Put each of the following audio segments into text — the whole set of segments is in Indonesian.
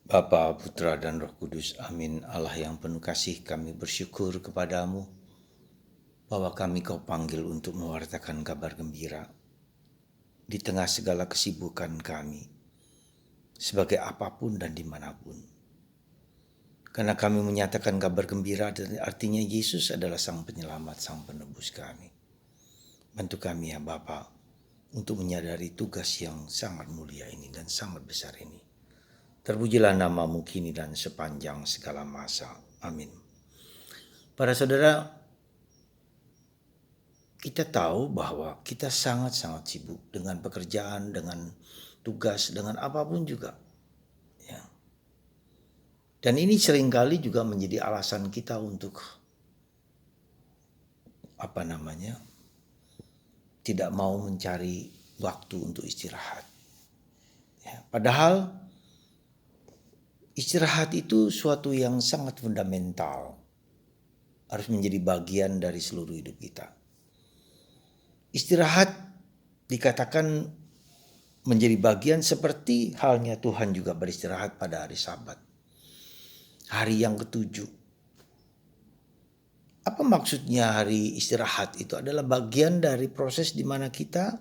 Bapa, Putra, dan Roh Kudus, amin. Allah yang penuh kasih, kami bersyukur kepadamu bahwa kami kau panggil untuk mewartakan kabar gembira di tengah segala kesibukan kami, sebagai apapun dan dimanapun. Karena kami menyatakan kabar gembira, artinya Yesus adalah Sang Penyelamat, Sang Penebus kami. Bantu kami ya Bapa, untuk menyadari tugas yang sangat mulia ini dan sangat besar ini. Terpujilah namamu kini dan sepanjang segala masa. Amin. Para saudara, kita tahu bahwa kita sangat-sangat sibuk dengan pekerjaan, dengan tugas, dengan apapun juga. Ya. Dan ini seringkali juga menjadi alasan kita untuk tidak mau mencari waktu untuk istirahat. Ya. Padahal istirahat itu suatu yang sangat fundamental, harus menjadi bagian dari seluruh hidup kita. Istirahat dikatakan menjadi bagian seperti halnya Tuhan juga beristirahat pada hari Sabat, hari yang ketujuh. Apa maksudnya hari istirahat? Itu adalah bagian dari proses di mana kita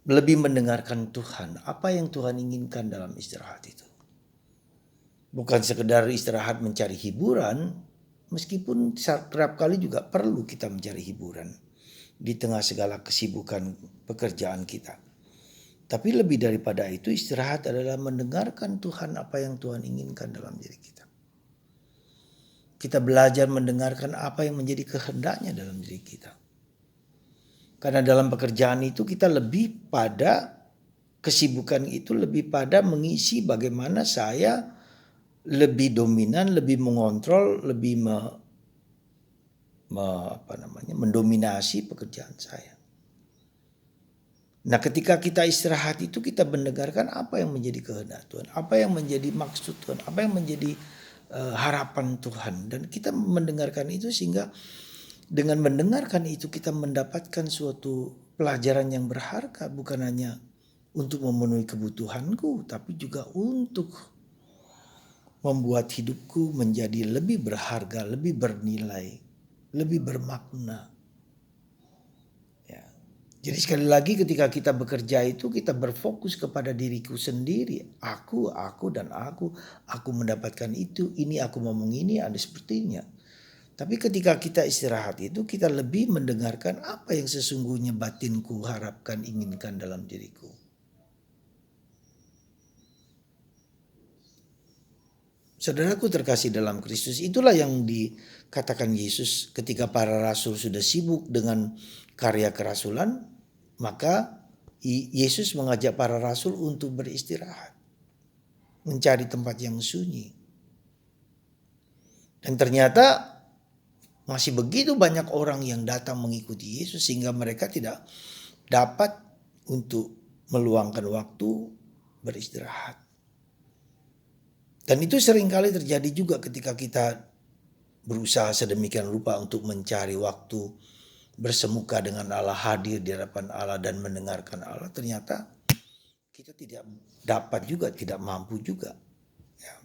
lebih mendengarkan Tuhan, apa yang Tuhan inginkan dalam istirahat itu. Bukan sekedar istirahat mencari hiburan, meskipun kerap kali juga perlu kita mencari hiburan di tengah segala kesibukan pekerjaan kita. Tapi lebih daripada itu, istirahat adalah mendengarkan Tuhan, apa yang Tuhan inginkan dalam diri kita. Kita belajar mendengarkan apa yang menjadi kehendaknya dalam diri kita. Karena dalam pekerjaan itu kita lebih pada kesibukan itu, lebih pada mengisi bagaimana saya lebih dominan, lebih mengontrol, lebih mendominasi pekerjaan saya. Nah, ketika kita istirahat itu kita mendengarkan apa yang menjadi kehendak Tuhan, apa yang menjadi maksud Tuhan, apa yang menjadi harapan Tuhan, dan kita mendengarkan itu sehingga dengan mendengarkan itu kita mendapatkan suatu pelajaran yang berharga, bukan hanya untuk memenuhi kebutuhanku, tapi juga untuk membuat hidupku menjadi lebih berharga, lebih bernilai, lebih bermakna. Jadi sekali lagi ketika kita bekerja itu kita berfokus kepada diriku sendiri. Aku dan aku. Aku mendapatkan itu, ini aku ngomong ini, ada sepertinya. Tapi ketika kita istirahat itu kita lebih mendengarkan apa yang sesungguhnya batinku harapkan, inginkan dalam diriku. Saudaraku terkasih dalam Kristus, itulah yang dikatakan Yesus ketika para rasul sudah sibuk dengan karya kerasulan, maka Yesus mengajak para rasul untuk beristirahat, mencari tempat yang sunyi. Dan ternyata masih begitu banyak orang yang datang mengikuti Yesus sehingga mereka tidak dapat untuk meluangkan waktu beristirahat. Dan itu seringkali terjadi juga ketika kita berusaha sedemikian rupa untuk mencari waktu bersemuka dengan Allah, hadir di hadapan Allah dan mendengarkan Allah, ternyata kita tidak dapat juga, tidak mampu juga. Ya.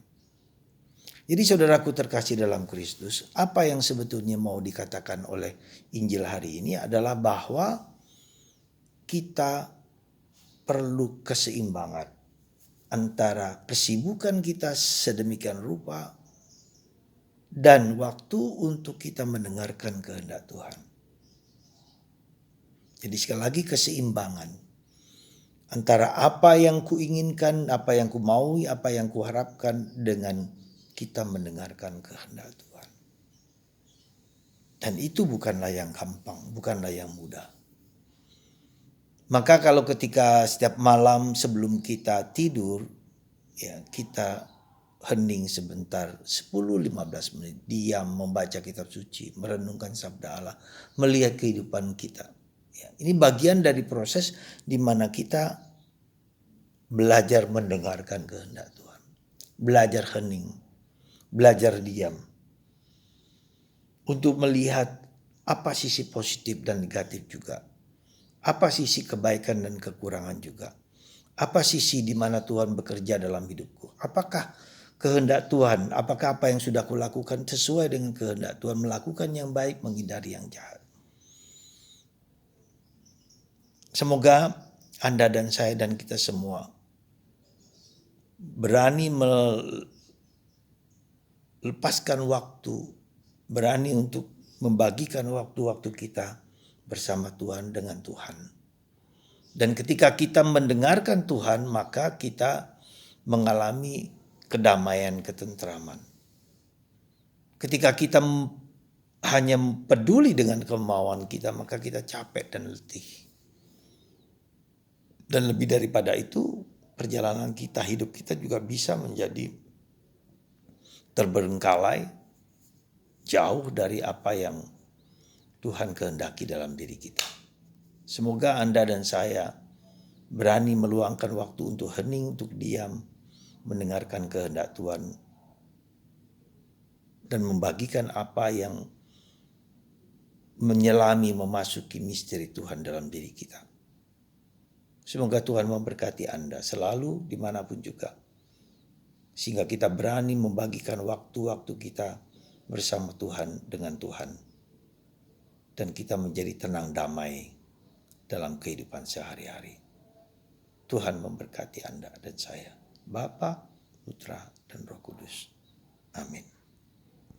Jadi saudaraku terkasih dalam Kristus, apa yang sebetulnya mau dikatakan oleh Injil hari ini adalah bahwa kita perlu keseimbangan antara kesibukan kita sedemikian rupa dan waktu untuk kita mendengarkan kehendak Tuhan. Jadi sekali lagi keseimbangan antara apa yang kuinginkan, apa yang ku maui, apa yang ku harapkan dengan kita mendengarkan kehendak Tuhan. Dan itu bukanlah yang gampang, bukanlah yang mudah. Maka kalau ketika setiap malam sebelum kita tidur, ya kita hening sebentar 10-15 menit, diam membaca kitab suci, merenungkan sabda Allah, melihat kehidupan kita. Ya, ini bagian dari proses di mana kita belajar mendengarkan kehendak Tuhan. Belajar hening, belajar diam. Untuk melihat apa sisi positif dan negatif juga. Apa sisi kebaikan dan kekurangan juga. Apa sisi di mana Tuhan bekerja dalam hidupku? Apakah kehendak Tuhan? Apakah apa yang sudah kulakukan sesuai dengan kehendak Tuhan? Melakukan yang baik, menghindari yang jahat. Semoga Anda dan saya dan kita semua berani melepaskan waktu, berani untuk membagikan waktu-waktu kita bersama Tuhan dengan Tuhan. Dan ketika kita mendengarkan Tuhan, maka kita mengalami kedamaian, ketentraman. Ketika kita hanya peduli dengan kemauan kita, maka kita capek dan letih. Dan lebih daripada itu, perjalanan kita, hidup kita juga bisa menjadi terbengkalai, jauh dari apa yang Tuhan kehendaki dalam diri kita. Semoga Anda dan saya berani meluangkan waktu untuk hening, untuk diam, mendengarkan kehendak Tuhan, dan membagikan apa yang menyelami, memasuki misteri Tuhan dalam diri kita. Semoga Tuhan memberkati Anda selalu dimanapun juga. Sehingga kita berani membagikan waktu-waktu kita bersama Tuhan dengan Tuhan. Dan kita menjadi tenang damai dalam kehidupan sehari-hari. Tuhan memberkati Anda dan saya. Bapa, Putra, dan Roh Kudus. Amin.